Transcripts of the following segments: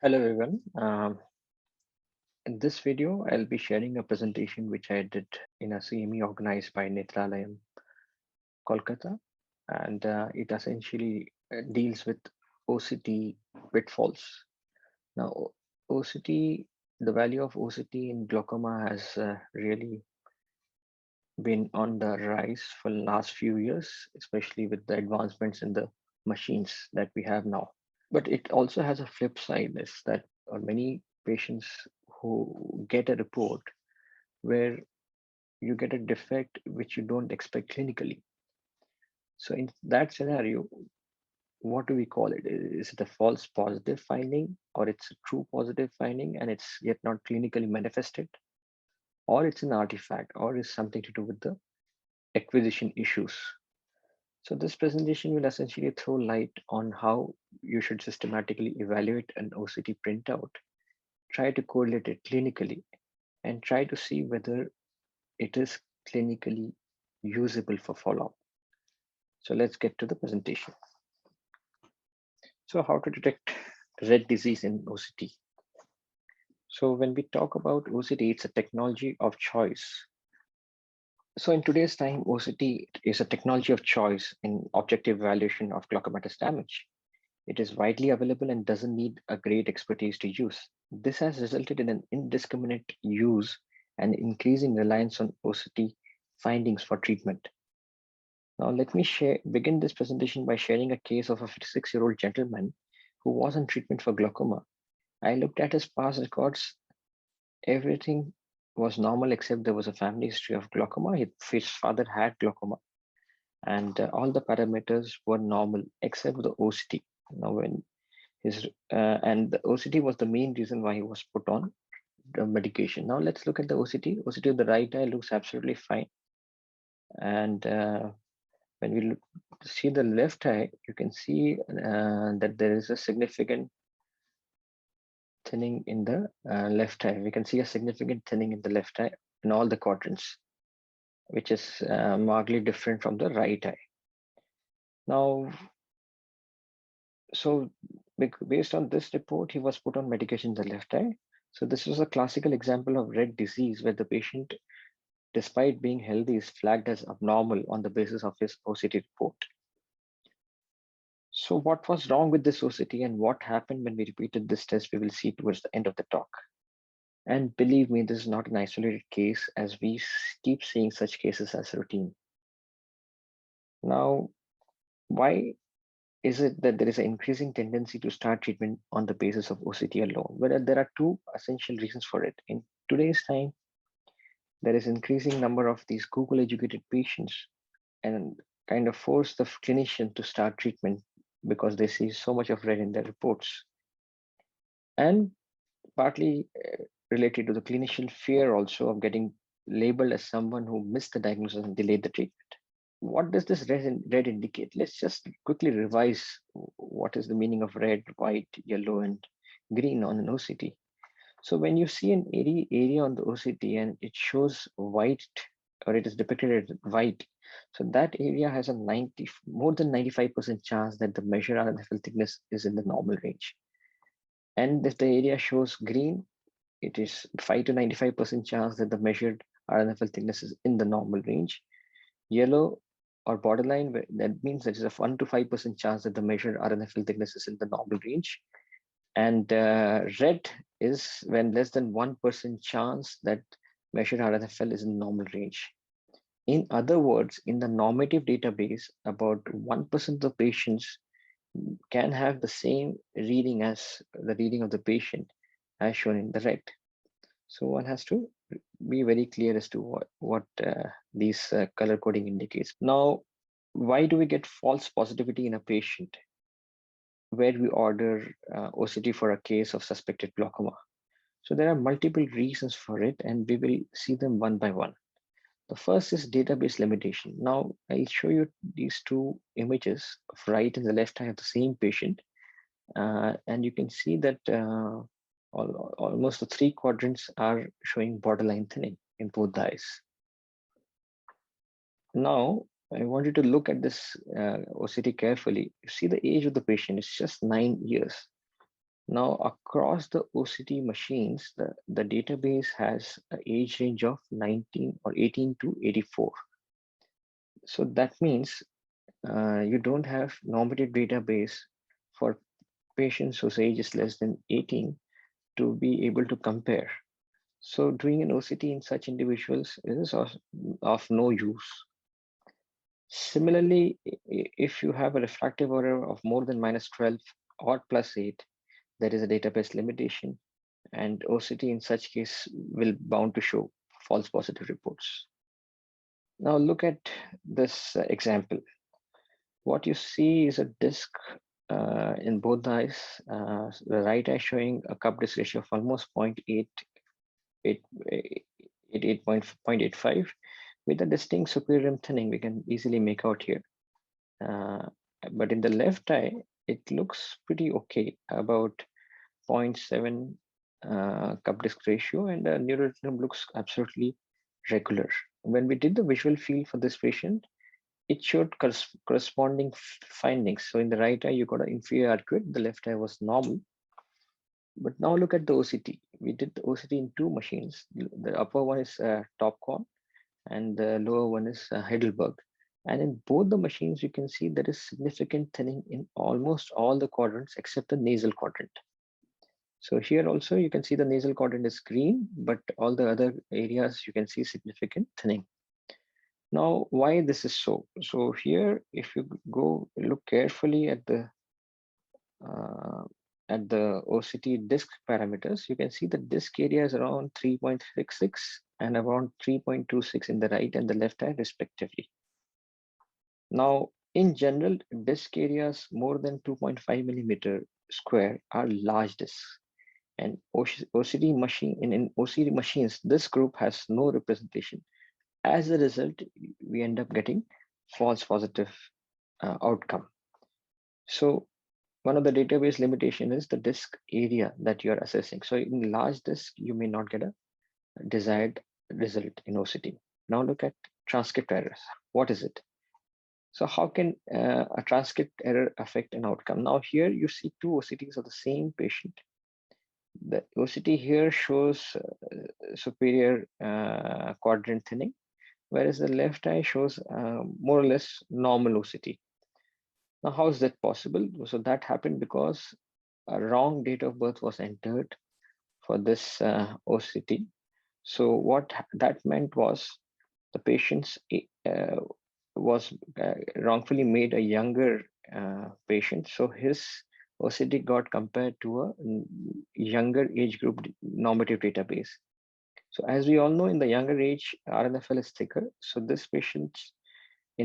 Hello everyone. In this video, I'll be sharing a presentation which I did in a CME organized by Netralayam, Kolkata, and it essentially deals with OCT pitfalls. Now, OCT, the value of OCT in glaucoma has really been on the rise for the last few years, especially with the advancements in the machines that we have now. But it also has a flip side, is that many patients who get a report where you get a defect which you don't expect clinically. So in that scenario, what do we call it? Is it a false positive finding, or it's a true positive finding and it's yet not clinically manifested, or it's an artifact, or is something to do with the acquisition issues? So this presentation will essentially throw light on how you should systematically evaluate an OCT printout, try to correlate it clinically, and try to see whether it is clinically usable for follow-up. So let's get to the presentation. So how to detect red disease in OCT? So when we talk about OCT, it's a technology of choice. So in today's time, OCT is a technology of choice in objective evaluation of glaucomatous damage. It is widely available and doesn't need a great expertise to use. This has resulted in an indiscriminate use and increasing reliance on OCT findings for treatment. Now, let me begin this presentation by sharing a case of a 56-year-old gentleman who was on treatment for glaucoma. I looked at his past records. Everything was normal except there was a family history of glaucoma. His father had glaucoma, and all the parameters were normal except the OCT. Now, when and the OCT was the main reason why he was put on the medication. Now, let's look at the OCT. OCT of the right eye looks absolutely fine, and when we see the left eye, you can see that there is a significant thinning in the left eye. We can see a significant thinning in the left eye in all the quadrants, which is markedly different from the right eye. Now, so based on this report, he was put on medication in the left eye. So this was a classical example of red disease where the patient, despite being healthy, is flagged as abnormal on the basis of his OCT report. So what was wrong with this OCT and what happened when we repeated this test, we will see towards the end of the talk. And believe me, this is not an isolated case, as we keep seeing such cases as routine. Now, why is it that there is an increasing tendency to start treatment on the basis of OCT alone? Well, there are two essential reasons for it. In today's time, there is increasing number of these Google educated patients and kind of force the clinician to start treatment because they see so much of red in their reports. And partly related to the clinician fear also of getting labeled as someone who missed the diagnosis and delayed the treatment. What does this red indicate? Let's just quickly revise what is the meaning of red, white, yellow, and green on an OCT. So when you see an area on the OCT and it shows white, or it is depicted as white, so that area has a more than 95% chance that the measured RNFL thickness is in the normal range. And if the area shows green, it is 5 to 95% chance that the measured RNFL thickness is in the normal range. Yellow or borderline, that means there is a 1 to 5% chance that the measured RNFL thickness is in the normal range. And red is when less than 1% chance that measured RNFL is in normal range. In other words, in the normative database, about 1% of patients can have the same reading as the reading of the patient as shown in the red. So one has to be very clear as to what these color coding indicates. Now, why do we get false positivity in a patient where we order OCT for a case of suspected glaucoma? So there are multiple reasons for it, and we will see them one by one. The first is database limitation. Now, I'll show you these two images of right and the left eye of the same patient. And you can see that almost the three quadrants are showing borderline thinning in both the eyes. Now, I want you to look at this OCT carefully. You see the age of the patient is just 9 years. Now, across the OCT machines, the database has an age range of 19 or 18 to 84. So that means you don't have normative database for patients whose age is less than 18 to be able to compare. So doing an OCT in such individuals is of no use. Similarly, if you have a refractive error of more than -12 or +8, there is a database limitation, and OCT in such case will bound to show false positive reports. Now look at this example. What you see is a disc in both the eyes. The right eye showing a cup disc ratio of almost 0.85 with a distinct superior rim thinning we can easily make out here. But in the left eye, it looks pretty okay, about 0.7 cup disc ratio, and the neuroretinum looks absolutely regular. When we did the visual field for this patient, it showed corresponding findings. So in the right eye, you got an inferior arcuate, the left eye was normal. But now look at the OCT. We did the OCT in two machines. The upper one is Topcon, and the lower one is Heidelberg. And in both the machines, you can see there is significant thinning in almost all the quadrants except the nasal quadrant. So here also you can see the nasal quadrant is green, but all the other areas you can see significant thinning. Now, why this is so? So here, if you go look carefully at the OCT disk parameters, you can see the disk area is around 3.66 and around 3.26 in the right and the left eye respectively. Now, in general, disk areas more than 2.5 millimeter square are large disks. And OCD in OCD machines, this group has no representation. As a result, we end up getting false positive outcome. So one of the database limitation is the disk area that you are assessing. So in large disk, you may not get a desired result in OCT. Now look at transcript errors. What is it? So how can a transcript error affect an outcome? Now here you see two OCTs of the same patient. The OCT here shows superior quadrant thinning, whereas the left eye shows more or less normal OCT. Now, how is that possible? So that happened because a wrong date of birth was entered for this OCT. So what that meant was the patient's was wrongfully made a younger patient. So his OCT got compared to a younger age group normative database. So as we all know, in the younger age, RNFL is thicker. So in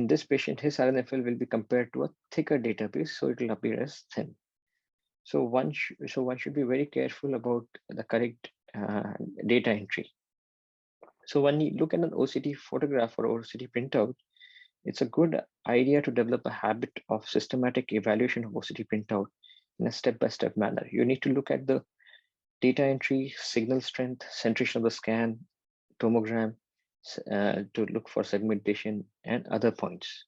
this patient, his RNFL will be compared to a thicker database, so it will appear as thin. So one should be very careful about the correct data entry. So when you look at an OCT photograph or OCT printout, it's a good idea to develop a habit of systematic evaluation of OCT printout in a step-by-step manner. You need to look at the data entry, signal strength, centration of the scan, tomogram, to look for segmentation and other points.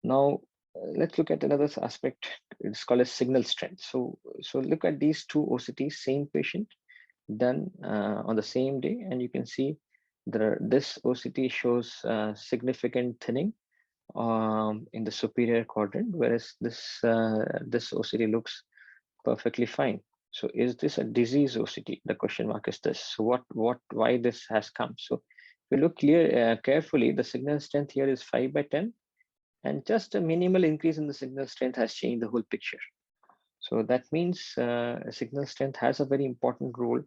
Now, let's look at another aspect. It's called as signal strength. So look at these two OCTs, same patient, done on the same day, and you can see this OCT shows significant thinning in the superior quadrant, whereas this OCT looks perfectly fine. So is this a disease OCT? The question mark is this. So why this has come? So if you look carefully, the signal strength here is 5/10, and just a minimal increase in the signal strength has changed the whole picture. So that means signal strength has a very important role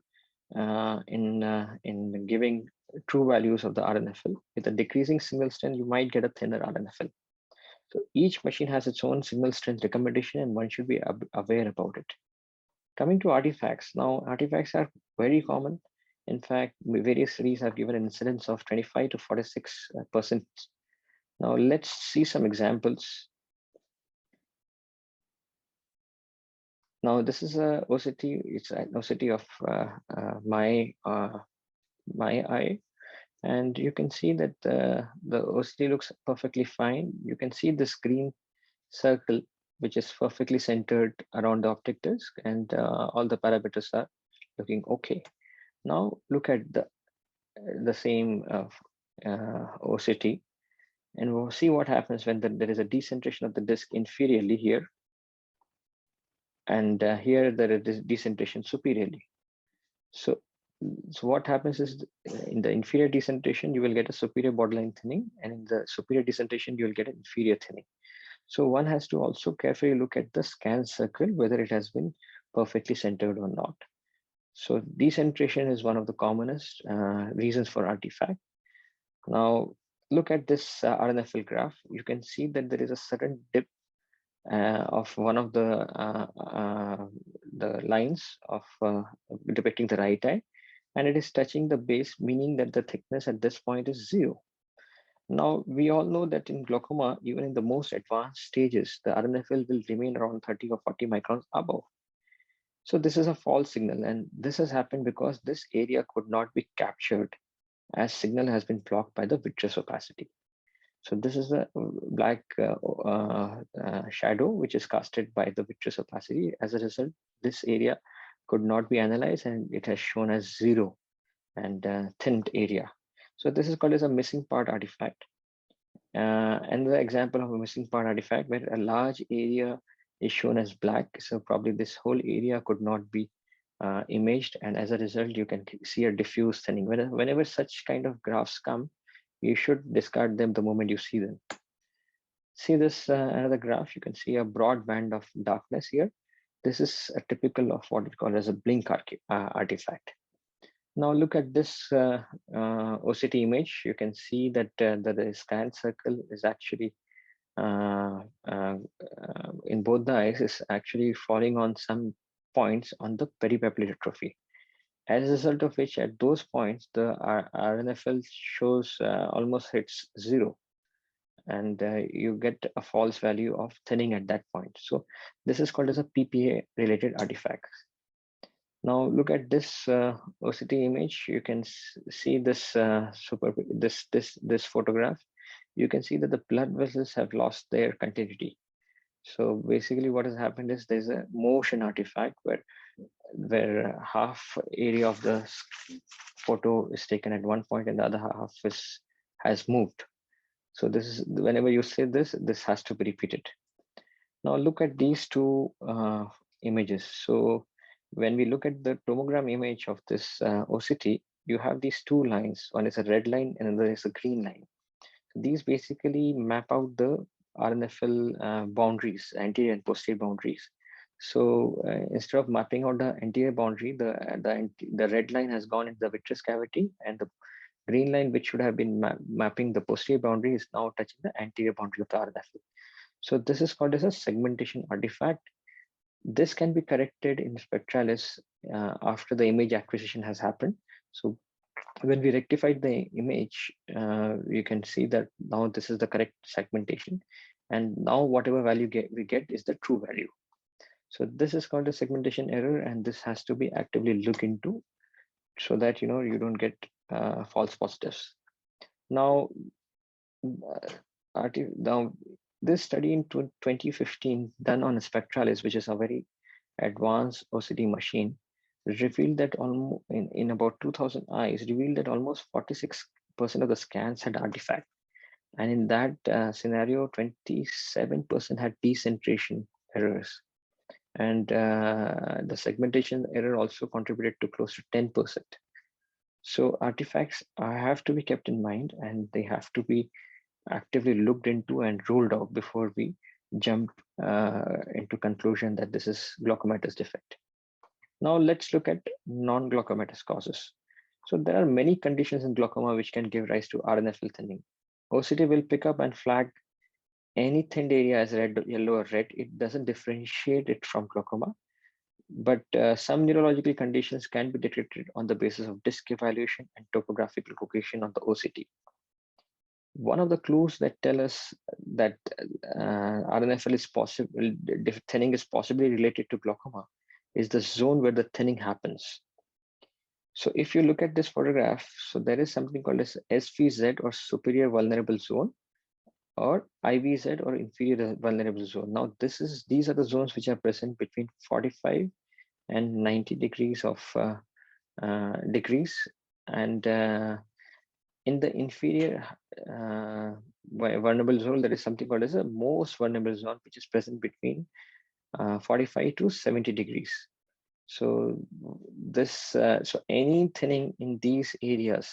in giving true values of the RNFL. With a decreasing signal strength, you might get a thinner RNFL. So each machine has its own signal strength recommendation, and one should be aware about it. Coming to artifacts. Now, artifacts are very common. In fact, various studies have given an incidence of 25 to 46%. Now, let's see some examples. Now, this is a OCT. It's an OCT of my eye. And you can see that the OCT looks perfectly fine. You can see this green circle which is perfectly centered around the optic disc, and all the parameters are looking okay. Now look at the same OCT, and we'll see what happens when there is a decentration of the disc inferiorly here, and here there is decentration superiorly. So what happens is, in the inferior decentration, you will get a superior borderline thinning, and in the superior decentration, you will get an inferior thinning. So one has to also carefully look at the scan circle, whether it has been perfectly centered or not. So decentration is one of the commonest reasons for artifact. Now look at this RNFL graph. You can see that there is a sudden dip of one of the lines of depicting the right eye, and it is touching the base, meaning that the thickness at this point is 0. Now, we all know that in glaucoma, even in the most advanced stages, the RNFL will remain around 30 or 40 microns above. So this is a false signal, and this has happened because this area could not be captured as signal has been blocked by the vitreous opacity. So this is a black shadow which is casted by the vitreous opacity. As a result, this area could not be analyzed, and it has shown as 0 and thinned area. So this is called as a missing part artifact. Another example of a missing part artifact where a large area is shown as black. So probably this whole area could not be imaged, and as a result, you can see a diffuse thinning. Whenever such kind of graphs come, you should discard them the moment you see them. See this another graph, you can see a broad band of darkness here. This is a typical of what we call as a blink artifact. Now look at this OCT image. You can see that the scan circle is actually in both the eyes is actually falling on some points on the peripapillary atrophy. As a result of which, at those points, the RNFL shows almost hits 0, and you get a false value of thinning at that point. So this is called as a PPA related artifact. Now look at this OCT image. You can see this this photograph. You can see that the blood vessels have lost their continuity. So basically what has happened is there's a motion artifact where half area of the photo is taken at one point and the other half has moved. So this is, whenever you say this has to be repeated. Now look at these two images. So when we look at the tomogram image of this OCT, you have these two lines. One is a red line and another is a green line. These basically map out the RNFL boundaries, anterior and posterior boundaries. So instead of mapping out the anterior boundary, the red line has gone into the vitreous cavity, and the green line, which should have been mapping the posterior boundary, is now touching the anterior boundary of the RNFL. So this is called as a segmentation artifact. This can be corrected in spectralis after the image acquisition has happened. So when we rectified the image, you can see that now this is the correct segmentation, and now whatever value we get is the true value. So this is called a segmentation error, and this has to be actively looked into so that you don't get false positives. Now this study in 2015 done on a spectralis, which is a very advanced OCT machine, revealed that almost in about 2000 eyes, revealed that almost 46% of the scans had artifact. And in that scenario, 27% had decentration errors. And the segmentation error also contributed to close to 10%. So artifacts have to be kept in mind, and they have to be actively looked into and ruled out before we jump into conclusion that this is glaucomatous defect. Now let's look at non-glaucomatous causes. So there are many conditions in glaucoma which can give rise to RNFL thinning. OCT will pick up and flag any thinned area as red, yellow, or red. It doesn't differentiate it from glaucoma. But some neurological conditions can be detected on the basis of disc evaluation and topographical location on the OCT. One of the clues that tell us that RNFL is possible, thinning is possibly related to glaucoma, is the zone where the thinning happens. So if you look at this photograph, so there is something called as SVZ, or superior vulnerable zone, or IVZ or inferior vulnerable zone. Now, these are the zones which are present between 45 and 90 degrees of degrees, and in the inferior vulnerable zone, there is something called as a most vulnerable zone, which is present between 45 to 70 degrees. So so any thinning in these areas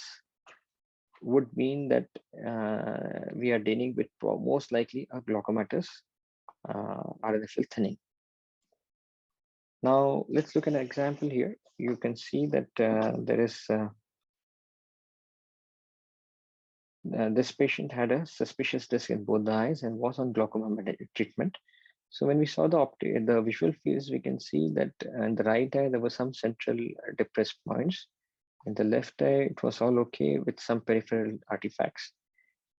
would mean that we are dealing with most likely a glaucomatous RNFL thinning. Now let's look at an example here. You can see that there is this patient had a suspicious disc in both the eyes and was on glaucoma treatment. So when we saw the visual fields, we can see that in the right eye, there were some central depressed points. In the left eye, it was all okay with some peripheral artifacts.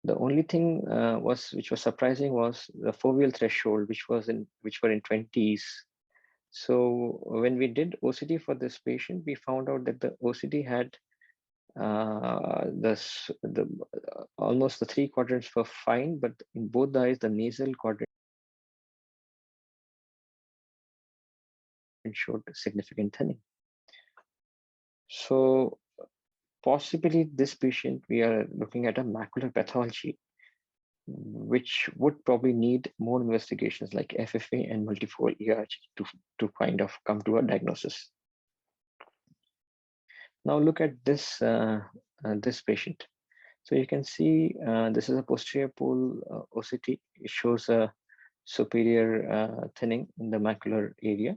The only thing which was surprising was the foveal threshold, which were in 20s. So when we did OCT for this patient, we found out that the OCT had almost the 3 quadrants were fine, but in both the eyes, the nasal quadrant showed significant thinning. So possibly this patient, we are looking at a macular pathology, which would probably need more investigations like FFA and multifocal ERG to kind of come to a diagnosis. Now look at this this patient. So you can see this is a posterior pole OCT. It shows a superior thinning in the macular area.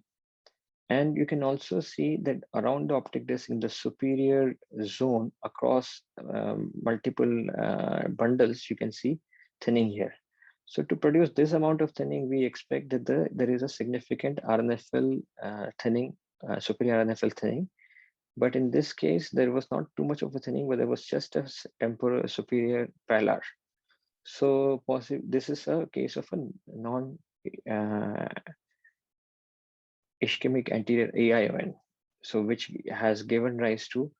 And you can also see that around the optic disc in the superior zone across multiple bundles, you can see thinning here. So to produce this amount of thinning, we expect that there is a significant RNFL thinning, superior RNFL thinning. But in this case, there was not too much of a thinning, but there was just a temporal superior palar. So this is a case of a non ischemic anterior AION, so which has given rise to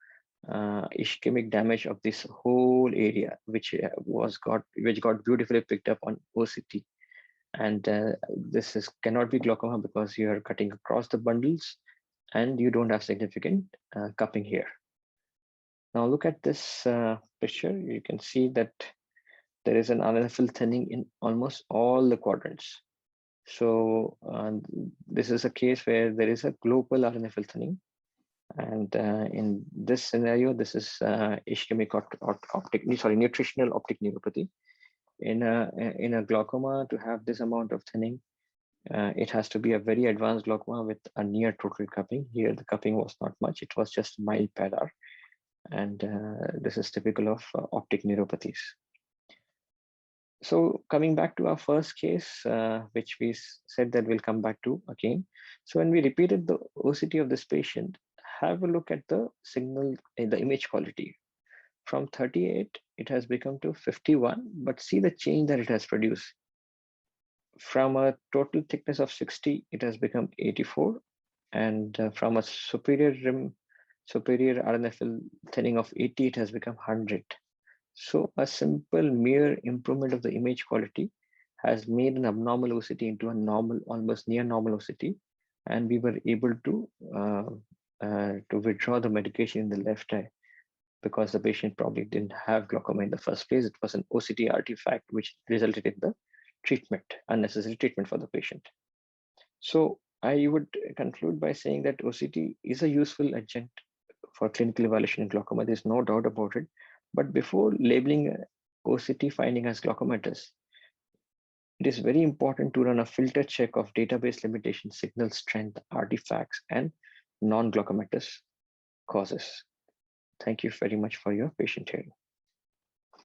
ischemic damage of this whole area, which got beautifully picked up on OCT. And this cannot be glaucoma because you are cutting across the bundles and you don't have significant cupping here. Now look at this picture. You can see that there is an RNFL thinning in almost all the quadrants. So this is a case where there is a global RNFL thinning. And in this scenario, this is ischemic nutritional optic neuropathy. In a glaucoma, to have this amount of thinning, it has to be a very advanced glaucoma with a near total cupping. Here, the cupping was not much. It was just mild palar. And this is typical of optic neuropathies. So coming back to our first case, which we said that we'll come back to again. So when we repeated the OCT of this patient, have a look at the signal in the image quality. From 38, it has become to 51, but see the change that it has produced. From a total thickness of 60, it has become 84. And from a superior RNFL thinning of 80, it has become 100. So a simple mere improvement of the image quality has made an abnormal OCT into a normal, almost near normal OCT. And we were able to withdraw the medication in the left eye because the patient probably didn't have glaucoma in the first place. It was an OCT artifact which resulted in the treatment, unnecessary treatment for the patient. So I would conclude by saying that OCT is a useful adjunct for clinical evaluation in glaucoma. There's no doubt about it. But before labeling OCT finding as glaucomatous, it is very important to run a filter check of database limitation, signal strength, artifacts, and non-glaucomatous causes. Thank you very much for your patient hearing.